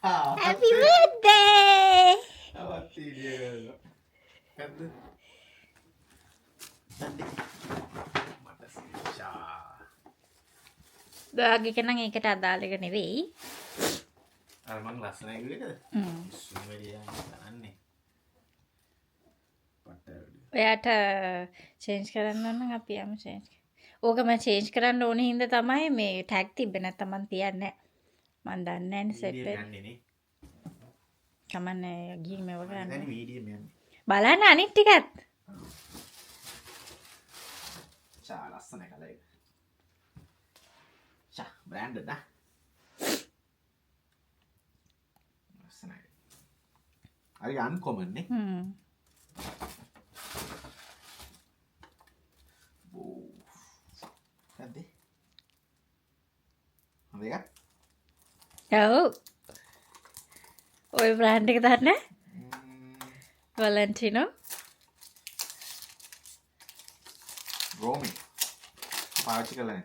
Happy birthday! Happy dia. Kata. Nanti. Mata sisa. ඔයාගේ කෙනම් ඒකට අදාළ එක නෙවෙයි. අර මං ලස්සනයි කිව්වේ නේද? සුමරියා ගන්නන්නේ. ඔයාට චේන්ජ් කරන්න ඕන නම් අපි යමු චේන්ජ්. ඕක මම චේන්ජ් කරන්න ඕනේ හින්දා තමයි මේ ටැග් තිබ්බේ නැත්නම් මන් තියන්නේ නැහැ. මන් දන්නේ නැහැ නේ සෙට් එක. කමන්නේ ගිහින් මේව ගන්න. දැන් වීඩියෝ යන්නේ. බලන්න අනිත් ටිකත්. චා ලස්සන කලර් එක. චා බ්‍රෑන්ඩ් dah. ලස්සනයි. හරි අන්කොමන් නේ. Nanti. Nanti kan? ඔව්. ඔය බ්‍රෑන්ඩ් එක දන්නේ? Valentino. Romy. පාවිච්චි කළා නේ.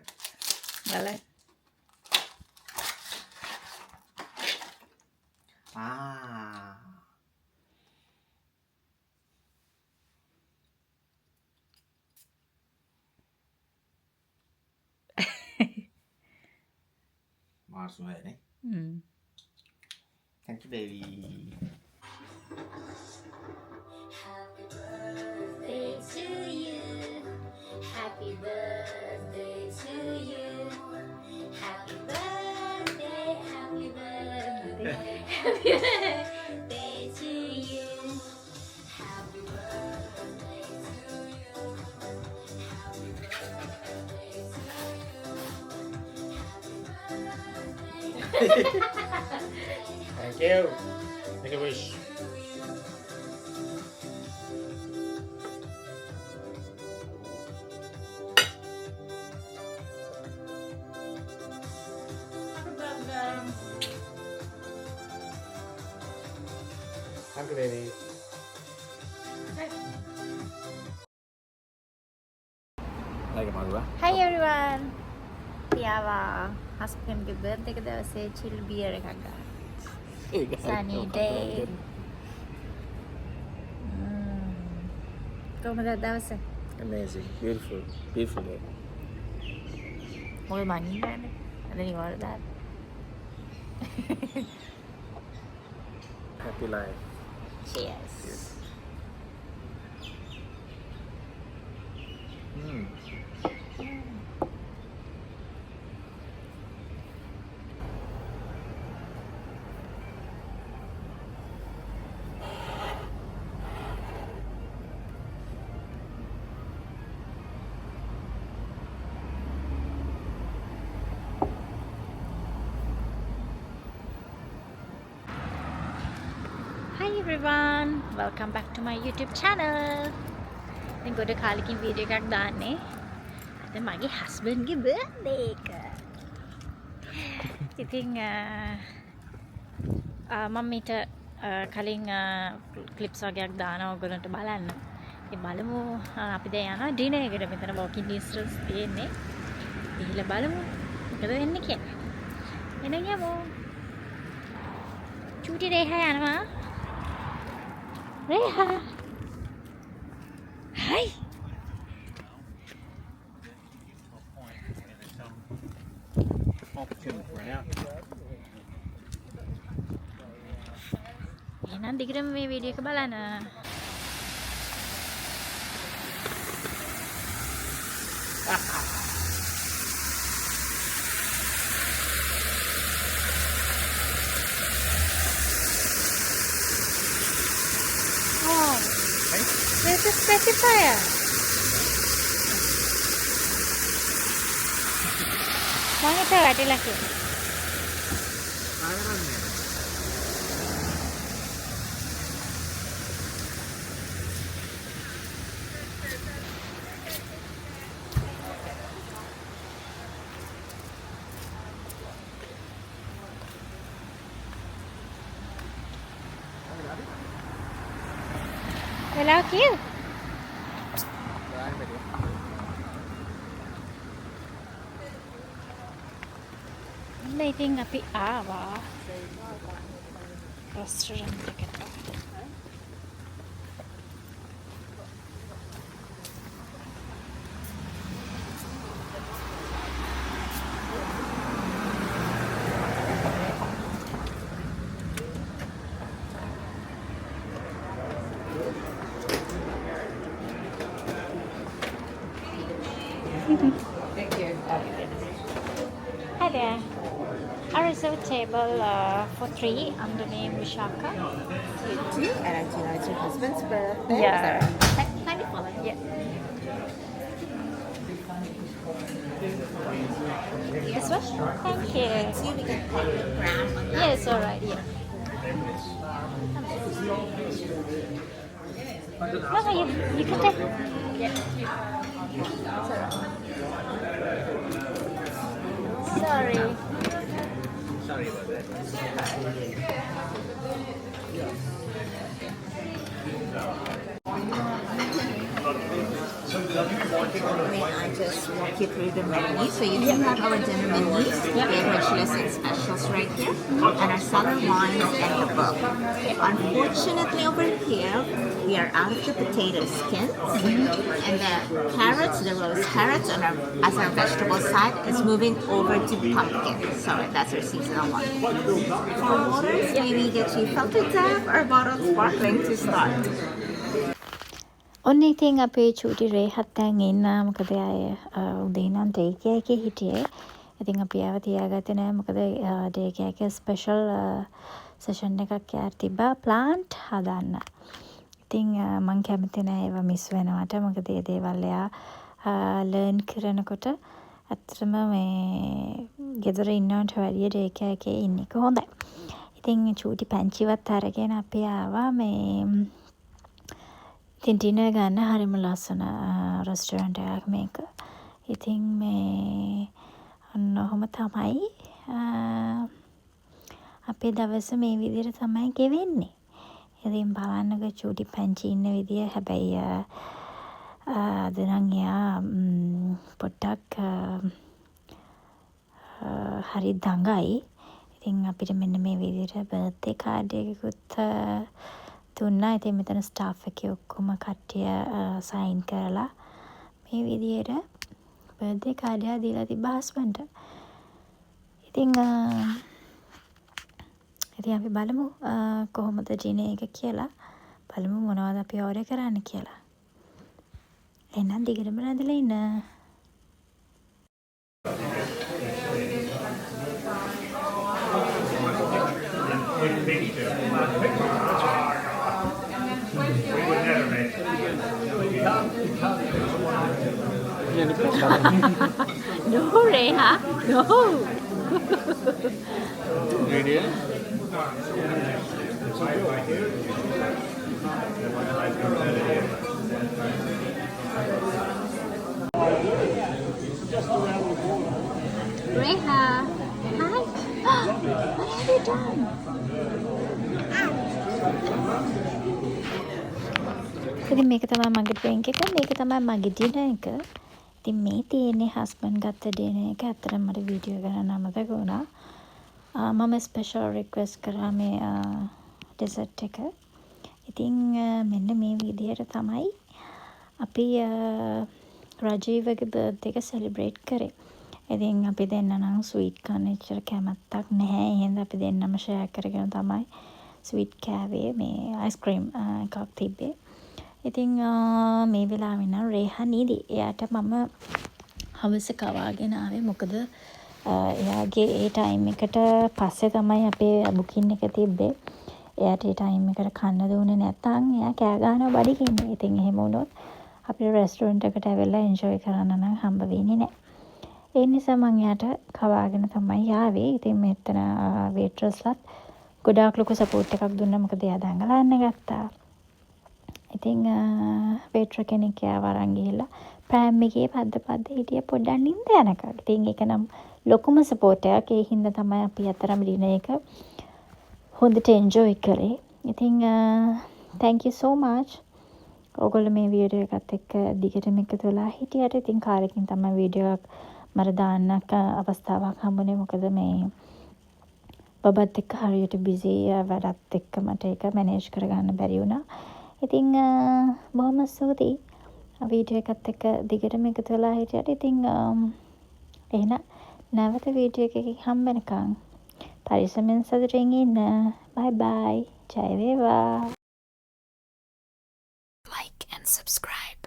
බලන්න. Mars නේ. Thank you baby. Happy birthday to you. Happy birthday to you. Happy birthday, happy birthday. Happy birthday to you. Happy birthday to you. Happy birthday to you. Thank you. Make a wish. Thank you baby. Like Madhura. Hi everyone. පියාවා හස්බන්ඩ්ගේ birthday එක දවසේ chill beer එකක් ගන්න. Sunny day. කොහමද දවස? Amazing. Beautiful. Beautiful day. මොකද මං ඉන්නන්නේ? අද නිවාඩු දාන්න. Happy life. Cheers. Hi everyone, welcome back to my YouTube channel. දැන් ගොඩ කාලෙකින් වීඩියෝ එකක් දාන්නේ. අද මගේ හස්බන්ඩ්ගේ බර්ත්ඩේ එක. ඉතින් මම ඊට කලින් ක්ලිප්ස් වගේක් දානවා ඔයගොල්ලන්ට බලන්න. ඉතින් බලමු අපි දැන් යනවා ඩිනර් එකට. මෙතන වොකින් ඩිස්ටන්ස් තියෙන්නේ. ගිහිල්ලා බලමු මොකද වෙන්නේ කියලා. එන යමු. චූටි රේහා යනවා. Reha. Hi. එහෙනම් දිගටම මේ වීඩියෝ එක බලන්න. Oh, there's a specifier. මම හිතුවා වැටිලා කියලා. වෙලා කියු. ඉතින් අපි ආවා. රෙස්ටොරන්ට් එකට. Thank you. Hi there. I reserved a table for 3 under name Vishaka. You too. And I do know it's your husband's birthday. Yeah. Can you follow? Yeah. This one? Thank you. See, we can put the gram on that. Yes, all right. Yeah. No, you can take. Yeah. Sorry. Sorry about that. May I just walk you through the menu? So you do have our dinner menus, beverage lists and specials right here, and our cellar wines and the book. Unfortunately, over here, we are out of the potato skins, and the carrots, the roast carrots, on as our vegetable side is moving over to pumpkin. Sorry, that's our seasonal one. For waters, maybe get you filtered tap or bottled sparkling to start. ඔන්න ඉතින් අපේ චූටි රේහත් දැන් ඉන්න මොකද අය උදේ නම් ඩේ කෑ එකේ හිටියේ. ඉතින් අපි ආව තියාගත්තේ නෑ මොකද ඩේ කෑ එකේ ස්පෙෂල් සෙෂන් එකක් යාර තිබ්බා ප්ලාන්ට් හදන්න. ඉතින් මං කැමති නෑ ඒවා මිස් වෙනවට මොකද ඒ දේවල් එයා ලර්න් කරනකොට ඇත්තටම මේ ගෙදර ඉන්නවට වැඩිය ඩේ කෑ එකේ ඉන්න එක හොඳයි. ඉතින් චූටි පැංචිවත් අරගෙන අපි ආවා මේ ඉතින් ඩිනර් ගන්න හරිම ලස්සන රෙස්ටොරන්ට් එකක් මේක. ඉතින් මේ ඔන්න ඔහොම තමයි අපේ දවස මේ විදිහට තමයි ගෙවෙන්නේ. ඉතින් බලන්නක චූටි පැංචි ඉන්න විදිය හැබැයි අද නම් එයා පොඩ්ඩක් හරි දඟයි. ඉතින් අපිට මෙන්න මේ විදිහට බර්ත්ඩේ කාඩ් එකකුත් දුන්නා. ඉතින් මෙතන ස්ටාෆ් එකේ ඔක්කොම කට්ටිය සයින් කරලා මේ විදියට බර්ත්ඩේ කාඩ් එක දීලා තිබ්බා හස්බන්ඩ්ට. ඉතින් අපි බලමු කොහොමද ඩිනර් එක කියලා. බලමු මොනවද අපි ඕඩර් කරන්න කියලා. එහෙනම් දිගටම රැඳිලා ඉන්න. No, Reha. No. Video? Reha. Hi. What have you done? ඉතින් මේක තමයි මගේ ඩ්‍රින්ක් එක. මේක තමයි මගේ ඩිනර් එක. ඉතින් මේ තියෙන්නේ හස්බන්ඩ් ගත්ත ඩිනර් එක. අතරම මට වීඩියෝ ගන්න අමතක වුණා. මම ස්පෙෂල් රික්වෙස්ට් කරා මේ ඩෙසර්ට් එක. ඉතින් මෙන්න මේ විදිහට තමයි අපි රජීවගේ බර්ත්ඩේ එක සෙලිබ්‍රේට් කරේ. ඉතින් අපි දෙන්න නම් ස්වීට් කන්න එච්චර කැමැත්තක් නැහැ. එහෙනම් අපි දෙන්නම ෂෙයා කරගෙන තමයි ස්වීට් කෑවේ. මේ අයිස්ක්‍රීම් එකක් තිබ්බේ. ඉතින් මේ වෙලාවේ නම් රේහන් ඉදි. එයාට මම හවස කවාගෙන ආවේ. මොකද එයාගේ ඒ ටයිම් එකට පස්සේ තමයි අපේ බුකින් එක තිබ්බේ. එයාට ඒ ටයිම් එකට කන්න දුන්නේ නැත්නම් එයා කෑ ගහනවා බඩගින්නේ. ඉතින් එහෙම වුණොත් අපේ රෙස්ටොරන්ට් එකට ඇවිල්ලා එන්ජොයි කරන්න නම් හම්බ වෙන්නේ නැහැ. ඒ නිසා මම එයාට කවාගෙන තමයි ආවේ. ඉතින් මෙතන වේට්‍රස්ලත් ගොඩාක් ලොකු සපෝට් එකක් දුන්නා. මොකද එයා දඟලන්න ගත්තා. ඉතින් වේට්‍ර කෙනෙක් එයාව අරන් ගිහිල්ලා ප්‍රෑම් එකේ පද්ද හිටිය පොඩ්ඩක් නිින්ද යනකම්. ඉතින් ඒක නම් ලොකුම සපෝට් එකක්. ඒ හින්දා තමයි අපි අතරම ඩිනර් එක හොඳට එන්ජොයි කරේ. ඉතින් thank you so much. ඔයගොල්ලෝ මේ වීඩියෝ එකත් එක්ක දිගටම එකතු වෙලා හිටියට. ඉතින් කාලෙකින් තමයි වීඩියෝ එකක් මට දාන්න අවස්ථාවක් හම්බුනේ. මොකද මේ බබත් එක්ක හරියට බිසි වැඩත් එක්ක මට ඒක මැනේජ් කරගන්න බැරි වුණා. ඉතින් බොහොම ස්තුතියි වීඩියෝ එකත් එක්ක දිගටම එකතු වෙලා හිටියට. ඉතින් එහෙනම් නැවත වීඩියෝ එකකින් හම්බෙනකන් පරිස්සමෙන් සතුටින් ඉන්න. බයි බයි. ජය වේවා. Like and subscribe.